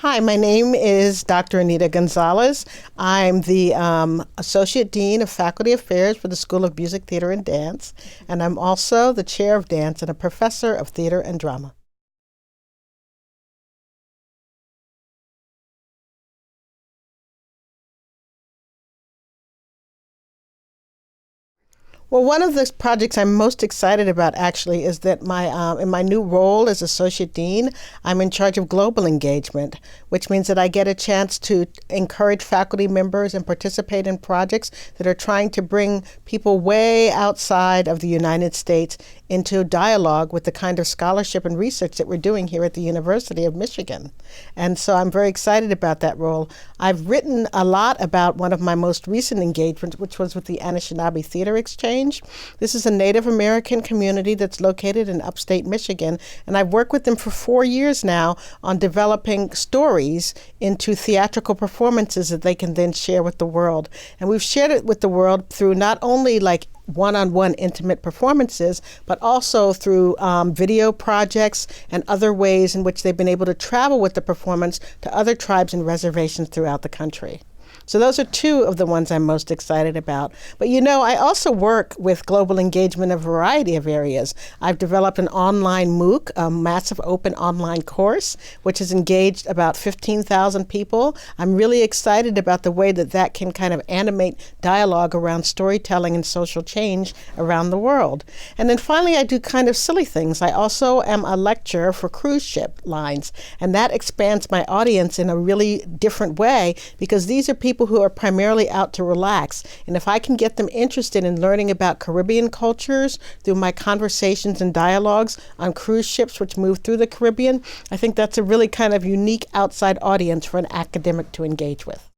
Hi, my name is Dr. Anita Gonzalez. I'm the Associate Dean of Faculty Affairs for the School of Music, Theater, and Dance, and I'm also the Chair of Dance and a Professor of Theater and Drama. Well, one of the projects I'm most excited about actually is that in my new role as Associate Dean, I'm in charge of global engagement, which means that I get a chance to encourage faculty members and participate in projects that are trying to bring people way outside of the United States into dialogue with the kind of scholarship and research that we're doing here at the University of Michigan. And so I'm very excited about that role. I've written a lot about one of my most recent engagements, which was with the Anishinaabe Theater Exchange. This is a Native American community that's located in upstate Michigan, and I've worked with them for 4 years now on developing stories into theatrical performances that they can then share with the world. And we've shared it with the world through not only like one-on-one intimate performances, but also through video projects and other ways in which they've been able to travel with the performance to other tribes and reservations throughout the country. So those are two of the ones I'm most excited about. But I also work with global engagement in a variety of areas. I've developed an online MOOC, a massive open online course, which has engaged about 15,000 people. I'm really excited about the way that that can kind of animate dialogue around storytelling and social change around the world. And then finally, I do kind of silly things. I also am a lecturer for cruise ship lines, and that expands my audience in a really different way because these are people who are primarily out to relax. And if I can get them interested in learning about Caribbean cultures through my conversations and dialogues on cruise ships which move through the Caribbean, I think that's a really kind of unique outside audience for an academic to engage with.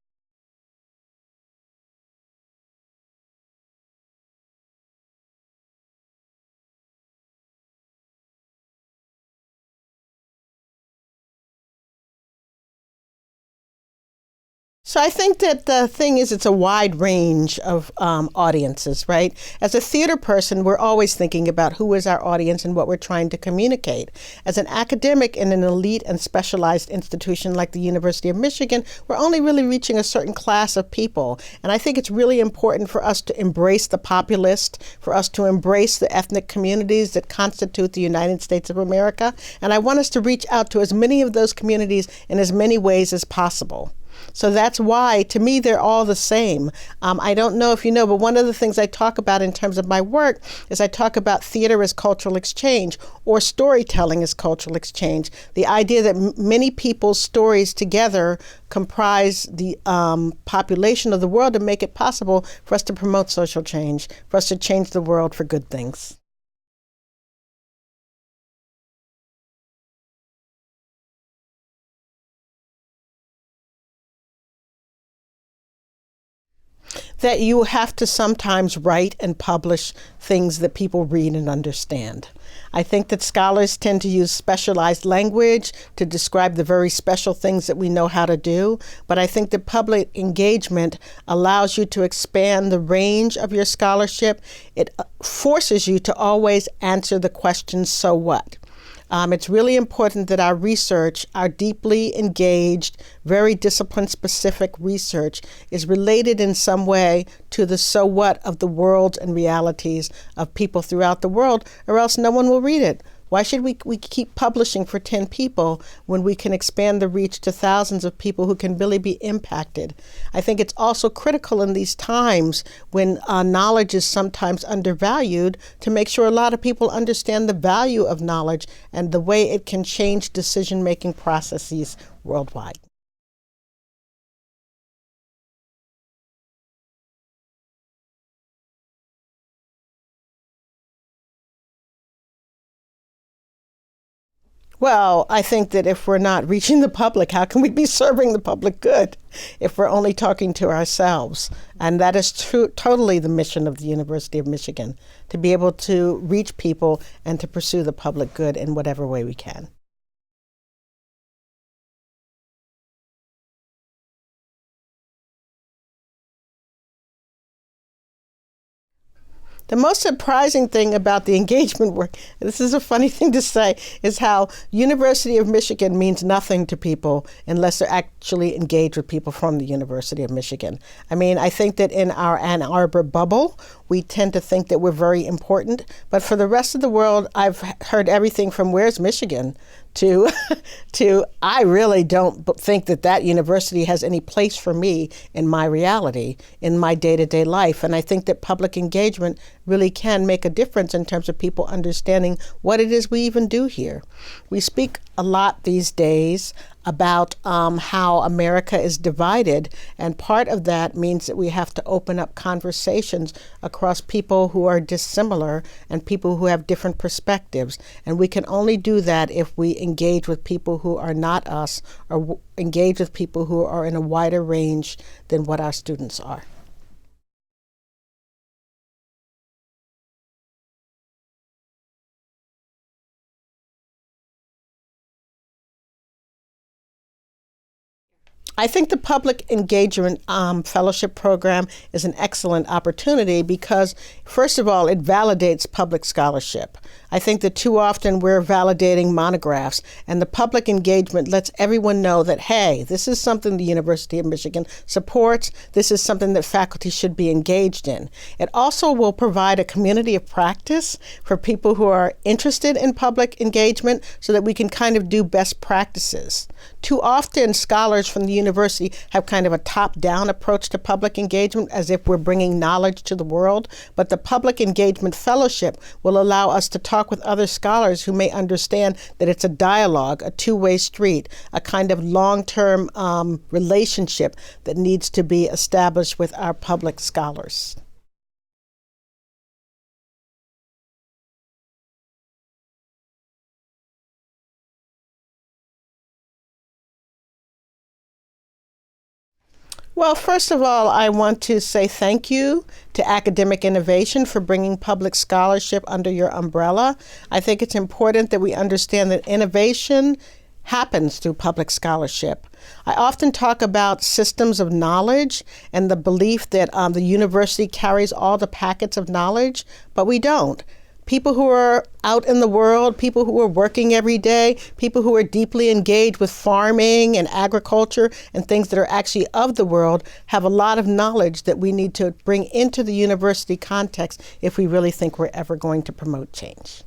So I think that the thing is, it's a wide range of audiences, right? As a theater person, we're always thinking about who is our audience and what we're trying to communicate. As an academic in an elite and specialized institution like the University of Michigan, we're only really reaching a certain class of people. And I think it's really important for us to embrace the populist, for us to embrace the ethnic communities that constitute the United States of America. And I want us to reach out to as many of those communities in as many ways as possible. So that's why, to me, they're all the same. I don't know if you know, but one of the things I talk about in terms of my work is I talk about theater as cultural exchange or storytelling as cultural exchange. The idea that many people's stories together comprise the population of the world and make it possible for us to promote social change, for us to change the world for good things. That you have to sometimes write and publish things that people read and understand. I think that scholars tend to use specialized language to describe the very special things that we know how to do, but I think that public engagement allows you to expand the range of your scholarship. It forces you to always answer the question, so what? It's really important that our research, our deeply engaged, very discipline specific research, is related in some way to the so what of the world and realities of people throughout the world, or else no one will read it. Why should we keep publishing for 10 people when we can expand the reach to thousands of people who can really be impacted? I think it's also critical in these times when knowledge is sometimes undervalued to make sure a lot of people understand the value of knowledge and the way it can change decision-making processes worldwide. Well, I think that if we're not reaching the public, how can we be serving the public good if we're only talking to ourselves? And that is totally the mission of the University of Michigan, to be able to reach people and to pursue the public good in whatever way we can. The most surprising thing about the engagement work, this is a funny thing to say, is how University of Michigan means nothing to people unless they're actually engaged with people from the University of Michigan. I mean, I think that in our Ann Arbor bubble, we tend to think that we're very important, but for the rest of the world, I've heard everything from where's Michigan to I really don't think that university has any place for me in my reality, in my day-to-day life. And I think that public engagement really can make a difference in terms of people understanding what it is we even do here. We speak a lot these days about how America is divided, and part of that means that we have to open up conversations across people who are dissimilar and people who have different perspectives. And we can only do that if we engage with people who are not us, or engage with people who are in a wider range than what our students are. I think the public engagement fellowship program is an excellent opportunity because, first of all, it validates public scholarship. I think that too often we're validating monographs, and the public engagement lets everyone know that, hey, this is something the University of Michigan supports. This is something that faculty should be engaged in. It also will provide a community of practice for people who are interested in public engagement so that we can kind of do best practices. Too often, scholars from the university have kind of a top-down approach to public engagement as if we're bringing knowledge to the world, but the public engagement fellowship will allow us to talk with other scholars who may understand that it's a dialogue, a two-way street, a kind of long-term relationship that needs to be established with our public scholars. Well, first of all, I want to say thank you to Academic Innovation for bringing public scholarship under your umbrella. I think it's important that we understand that innovation happens through public scholarship. I often talk about systems of knowledge and the belief that the university carries all the packets of knowledge, but we don't. People who are out in the world, people who are working every day, people who are deeply engaged with farming and agriculture and things that are actually of the world have a lot of knowledge that we need to bring into the university context if we really think we're ever going to promote change.